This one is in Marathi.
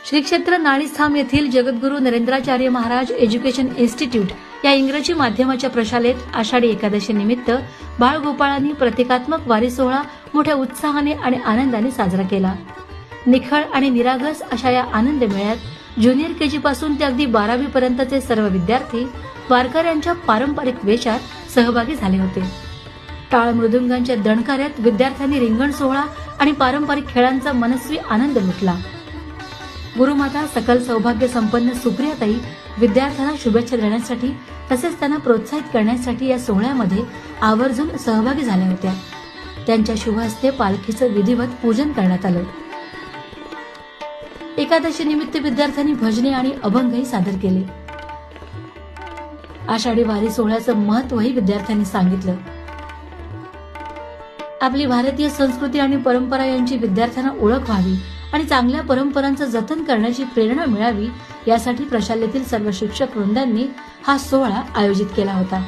श्री क्षेत्र नाणीस्थाम येथील जगद्गुरू नरेंद्राचार्य महाराज एज्युकेशन इन्स्टिट्यूट या इंग्रजी माध्यमाच्या प्रशालेत आषाढी एकादशी निमित्त बाळगोपाळांनी प्रतिकात्मक वारी सोहळा मोठ्या उत्साहाने आणि आनंदाने साजरा केला। निखळ आणि निरागस अशा या आनंद मेळ्यात ज्युनियर केजी पासून ते अगदी 12वी पर्यंतचे सर्व विद्यार्थी वारकऱ्यांच्या पारंपरिक वेशात सहभागी झाले होते। टाळ मृदुंगांच्या दणकाऱ्यात विद्यार्थ्यांनी रिंगण सोहळा आणि पारंपरिक खेळांचा मनस्वी आनंद लुटला। गुरुमाता सकल सौभाग्य संपन्न सुप्रियाताई विद्यार्थ्यांना शुभेच्छा देण्यासाठी तसेच त्यांना प्रोत्साहित करण्यासाठी या सोहळ्यामध्ये आवर्जून सहभागी झाल्या होत्या। त्यांच्या शुभ हस्ते पालखीचं विधिवत पूजन करण्यात आलं। एकादशी निमित्त विद्यार्थ्यांनी भजने आणि अभंगही सादर केले। आषाढी वारी सोहळ्याचं महत्त्वही विद्यार्थ्यांनी सांगितलं। आपली भारतीय संस्कृती आणि परंपरा यांची विद्यार्थ्यांना ओळख व्हावी आणि चांगल्या परंपरांचं जतन करण्याची प्रेरणा मिळावी यासाठी प्रशालेतील सर्व शिक्षक वृंदांनी हा सोहळा आयोजित केला होता।